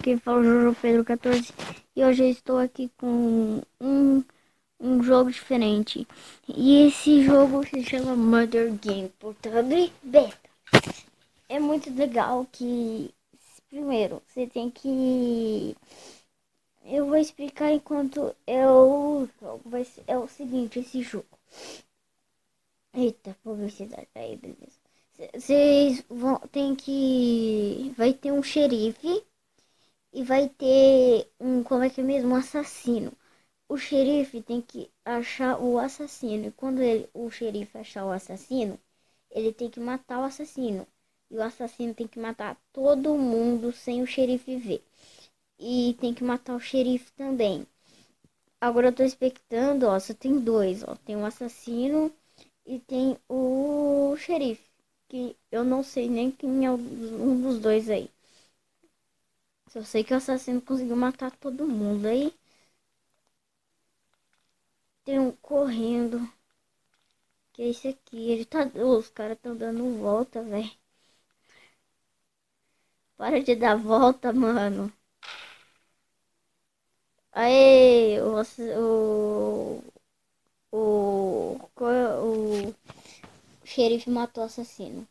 quem fala é o Jojo Pedro 14 e hoje eu estou aqui com um jogo diferente. E esse jogo se chama Mother Game, portanto, beta. É muito legal que, primeiro, você tem que... Eu vou explicar enquanto eu jogo. É o seguinte, esse jogo. Eita, publicidade. Aí, beleza. Vocês vão... Tem que... Vai ter um xerife. E vai ter como é que é mesmo? Um assassino. O xerife tem que achar o assassino. E quando o xerife achar o assassino, ele tem que matar o assassino. E o assassino tem que matar todo mundo sem o xerife ver. E tem que matar o xerife também. Agora eu tô expectando, ó, só tem dois, ó. Tem o assassino e tem o xerife. Que eu não sei nem quem é um dos dois aí. Só sei que o assassino conseguiu matar todo mundo. Aí tem um correndo. Que é esse aqui. Ele tá. Os caras estão dando volta, velho. Para de dar volta, mano. Aê, o xerife matou o assassino.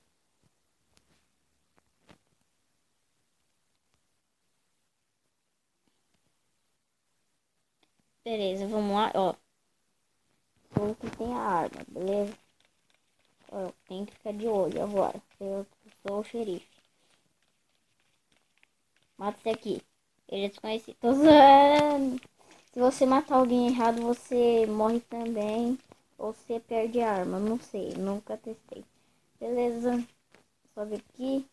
Beleza, vamos lá, ó. O que tem a arma, beleza? Ó, tem que ficar de olho agora. Eu sou o xerife. Mata esse aqui. Ele é desconhecido. Tô zoando. Se você matar alguém errado, você morre também. Ou você perde a arma. Não sei, nunca testei. Beleza. Só ver aqui.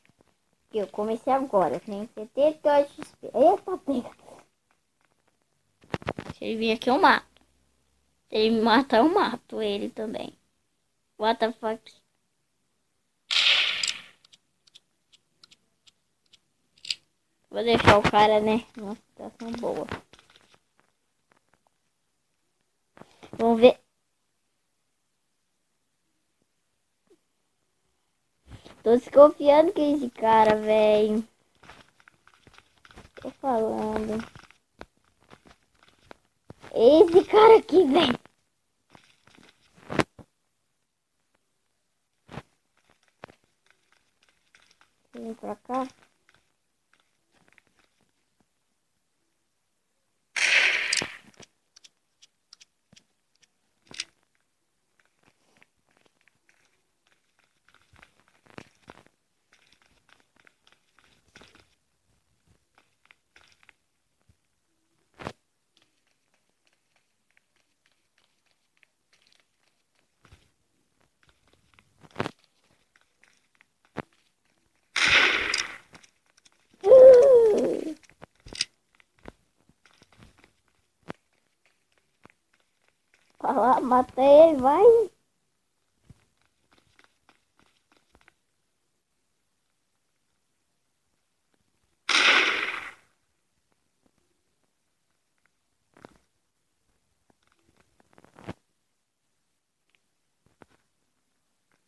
Eu comecei agora. Tem 78 XP. Eita, pega. Se ele vir aqui, eu mato. Se ele me matar, eu mato ele também. What the fuck? Vou deixar o cara, né? Numa situação boa. Vamos ver. Tô desconfiando que esse cara, velho. Tô falando. Esse cara aqui, velho. Vem pra cá. Vai lá, mata ele, vai.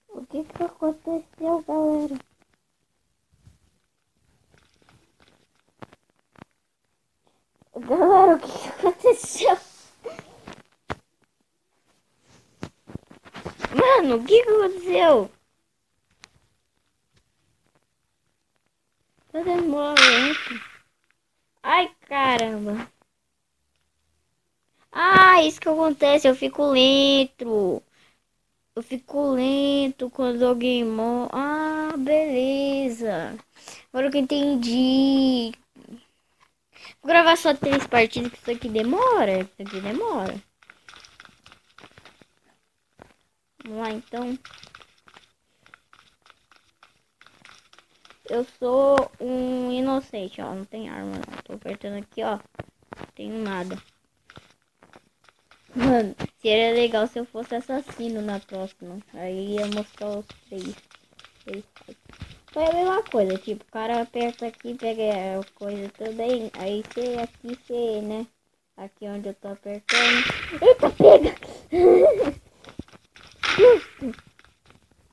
O que que aconteceu, galera? Galera, o que que aconteceu? Mano, o que que aconteceu? Tá demorando. Ai, caramba. Ah, isso que acontece, eu fico lento. Eu fico lento quando alguém morre. Ah, beleza. Agora que eu entendi. Vou gravar só 3 partidas, que isso aqui demora. Isso aqui demora. Vamos lá, então. Eu sou um inocente, ó. Não tem arma, não. Tô apertando aqui, ó. Não tenho nada. Mano, seria legal se eu fosse assassino na próxima. Aí ia mostrar os três. Foi a mesma coisa, tipo, o cara aperta aqui, pega a coisa também. Aí você aqui, você, né? Aqui onde eu tô apertando. Eita, pega!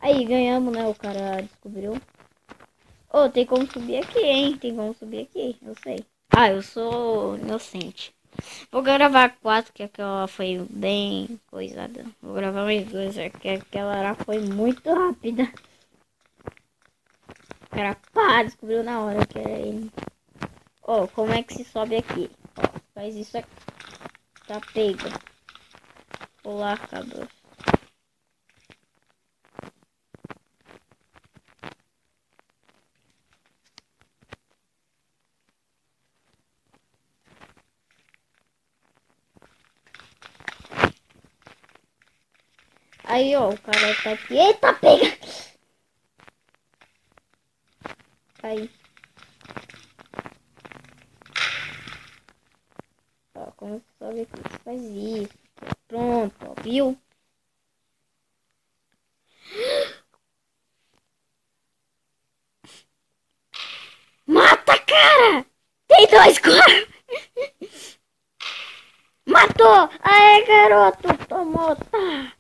Aí ganhamos, né? O cara descobriu. Oh, tem como subir aqui, hein? Tem como subir aqui, eu sei. Ah, eu sou inocente. Vou gravar 4, que aquela foi bem coisada. Vou gravar mais 2, que aquela lá foi muito rápida. O cara, pá, descobriu na hora que era ele. Ó, como é que se sobe aqui? Ó, faz isso aqui. Tá pega. Olá, cabra. Aí, ó, o cara tá aqui. Eita, pega! Aí. Ó, como que sobe aqui? Você faz isso. Pronto, ó, viu? Mata, cara! Tem 2 corpos! Matou! Aê, garoto! Tomou, tá!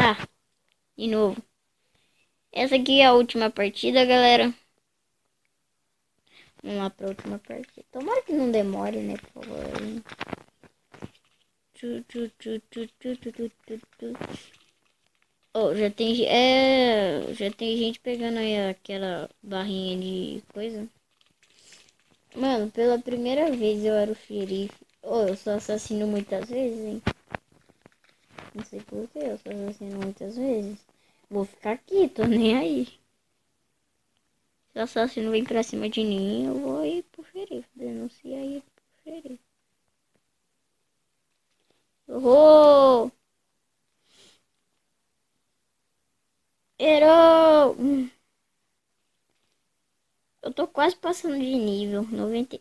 Ah, de novo. Essa aqui é a última partida, galera. Vamos lá pra última partida. Tomara que não demore, né, por favor. Oh, já tem gente pegando aí aquela barrinha de coisa. Mano, pela primeira vez eu era o xerife. Oh, eu sou assassino muitas vezes, hein? Não sei porquê, eu sou assassino muitas vezes. Vou ficar aqui, tô nem aí. Se o assassino vem pra cima de mim, eu vou ir pro xerife. Denunciar ele pro xerife. Oh! Errou! Eu tô quase passando de nível. 90.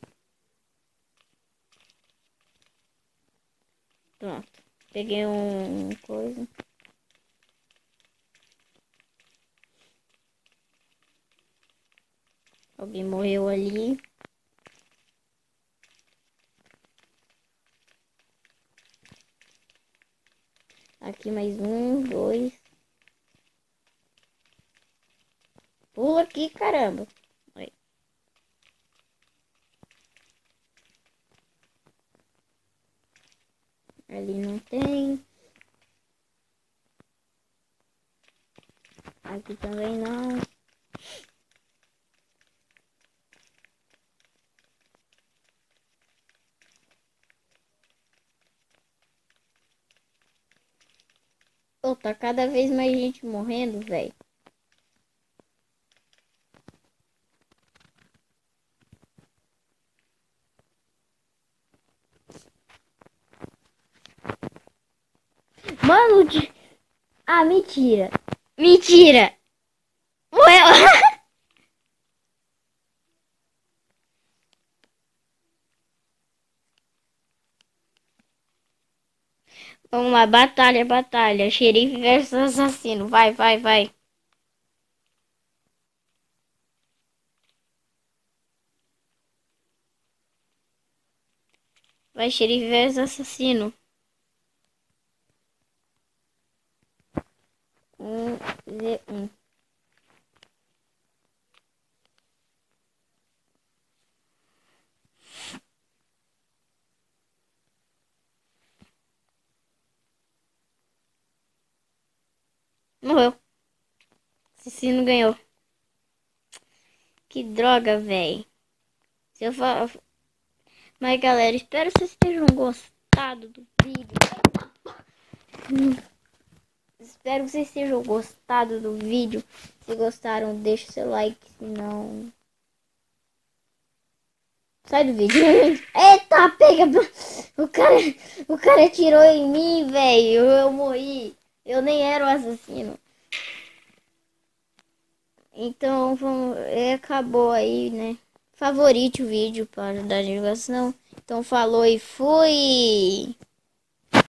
Pronto. Peguei um coisa. Alguém morreu ali. Aqui mais um, 2. Pula aqui, caramba. Aí. Ali não tem. Aqui também não. Pô, tá cada vez mais gente morrendo, velho. Mano, ah, mentira. Mentira. Morreu. Vamos lá, batalha, batalha. Xerife versus assassino. Vai, vai, vai. Vai, xerife versus assassino. 1v1. Morreu. Assassino ganhou. Que droga, velho. Se eu falar... Mas, galera, espero que vocês tenham gostado do vídeo. Espero que vocês tenham gostado do vídeo. Se gostaram, deixa o seu like. Se não... Sai do vídeo. Eita, pega. O cara atirou em mim, velho. Eu morri. Eu nem era o assassino. Então, vamos, acabou aí, né? Favorite o vídeo para ajudar a divulgação. Então, falou e fui!